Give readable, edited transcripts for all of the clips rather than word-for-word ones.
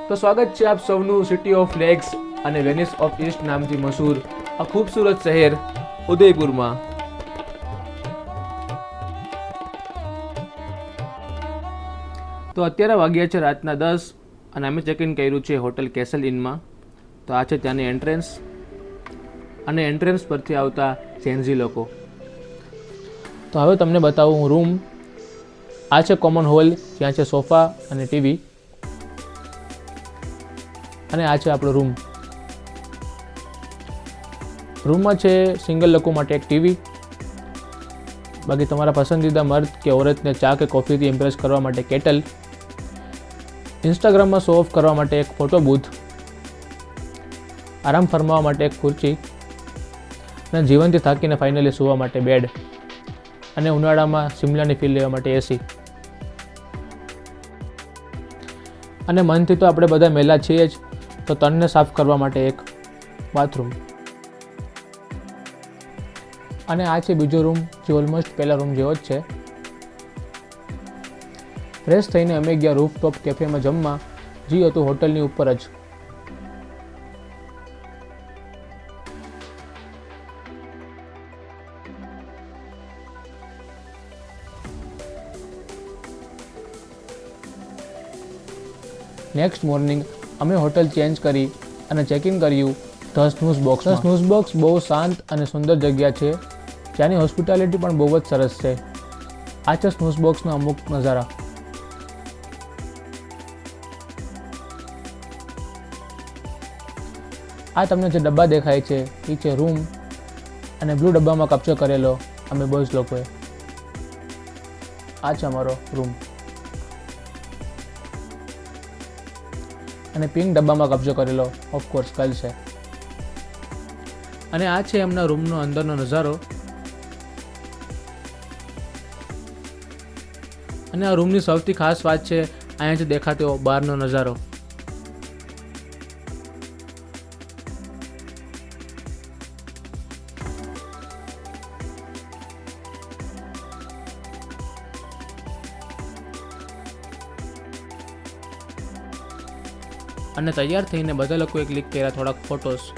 તો સ્વાગત છે આપ સૌનું સિટી ઓફ લેક્સ અને વેનિસ ઓફ ઈસ્ટ નામથી મશહૂર આ ખૂબસૂરત શહેર ઉદયપુરમાં. તો અત્યારે વાગ્યા છે રાતના 10 અને અમે ચેક ઇન કર્યું છે હોટલ કેસલ ઇનમાં. તો આ છે ત્યાંની એન્ટ્રન્સ અને એન્ટ્રન્સ પરથી આવતા જેન્ઝી લોકો. તો હવે તમને બતાવું હું રૂમ. આ છે કોમન હોલ, ત્યાં છે સોફા અને ટીવી, અને આ છે આપણો રૂમ. રૂમમાં છે સિંગલ લોકો માટે એક ટીવી, બાકી તમારા પસંદીદા મર્દ કે ઓરતને ચા કે કોફીથી ઇમ્પ્રેસ કરવા માટે કેટલ, ઇન્સ્ટાગ્રામમાં શો ઓફ કરવા માટે એક ફોટો બૂથ, આરામ ફરમાવવા માટે એક ખુરચી, અને જીવનથી થાકીને ફાઇનલી સૂવા માટે બેડ, અને ઉનાળામાં શિમલાની ફીલ લેવા માટે એસી. અને મનથી તો આપણે બધા મેલા છીએ જ, તો તનને સાફ કરવા માટે એક બાથરૂમ. અને આ છે બીજો રૂમ, જે ઓલમોસ્ટ પહેલા રૂમ જેવો જ છે. ફ્રેશ થઈને અમે ગયા રૂફટોપ કેફેમાં જમવા, જે હતું હોટલની ઉપર જ. નેક્સ્ટ મોર્નિંગ અમે હોટલ ચેન્જ કરી અને ચેક ઇન કર્યું the snooze box. The snooze box બહુ શાંત અને સુંદર જગ્યા છે, ત્યાંની હોસ્પિટાલિટી પણ બહુ જ સરસ છે. આ છે સ્નૂઝ બોક્સના અમુક નજારા. આ તમને જે ડબ્બા દેખાય છે એ છે રૂમ, અને બ્લુ ડબ્બામાં કબજો કરેલો અમે બોયઝ લોકોએ. આ છે અમારો રૂમ, અને પિંક ડબ્બામાં કબજો કરેલો ઓફકોર્સ ગર્લ છે. અને આ છે એમના રૂમનો અંદરનો નજારો. અને આ રૂમની સૌથી ખાસ વાત છે અહીંયાથી દેખાતો બહારનો નજારો. અને તૈયાર થઈને બધા લોકોએ ક્લિક કર્યા થોડાક ફોટોસ.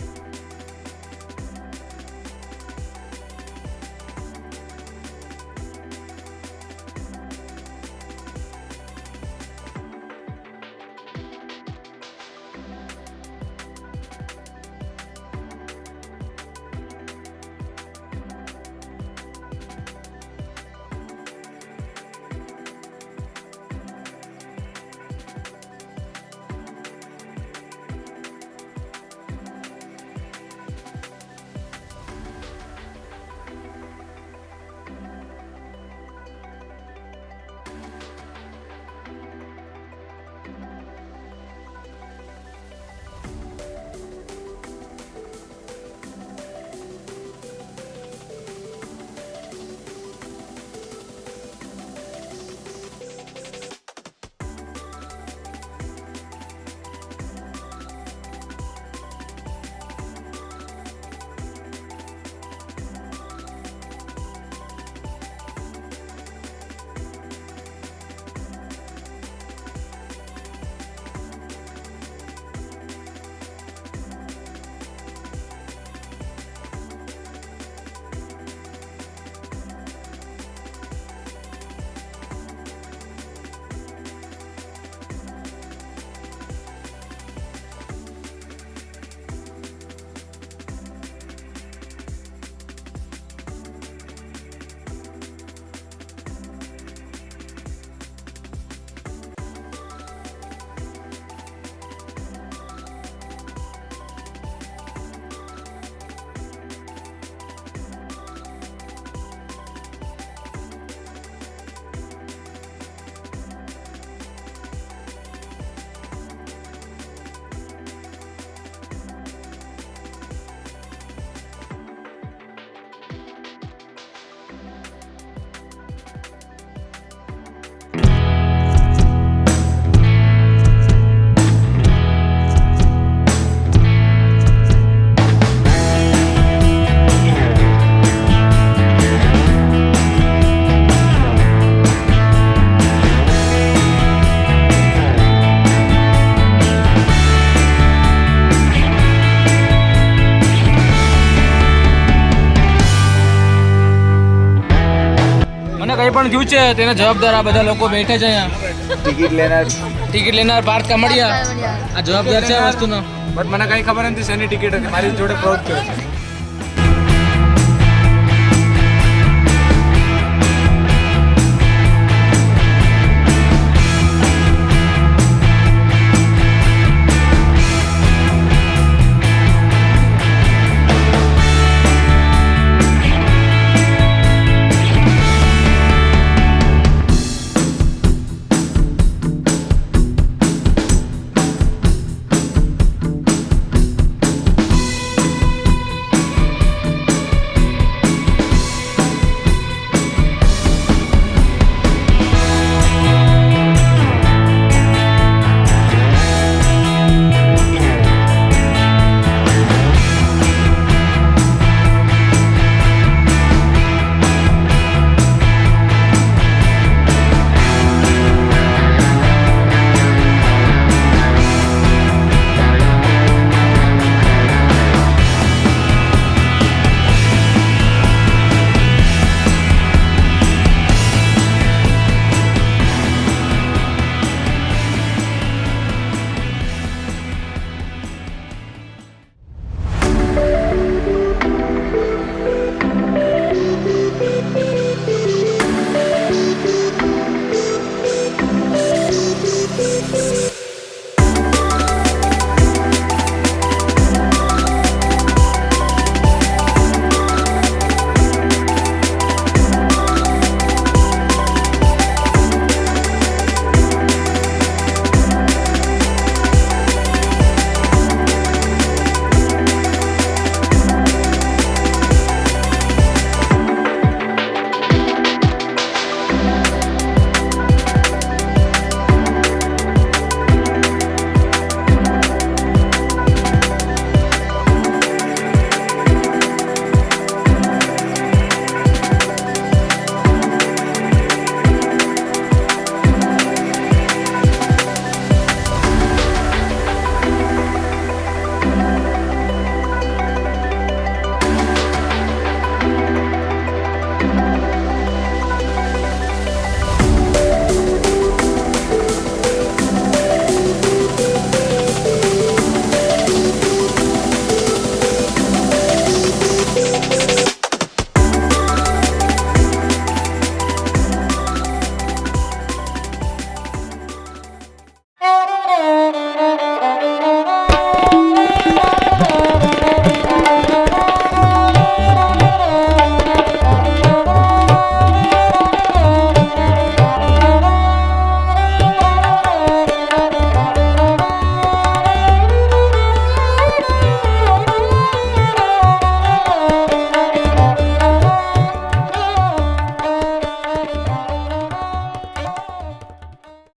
પણ થયું છે તેના જવાબદાર આ બધા લોકો બેઠે છે અહીંયા. ટિકિટ લેનાર પાર્થ કામડિયા આ જવાબદાર છે આ વસ્તુનો. બટ મને કઈ ખબર નથી શેની ટિકિટ હતી, મારી જોડે ફ્રોડ થયો.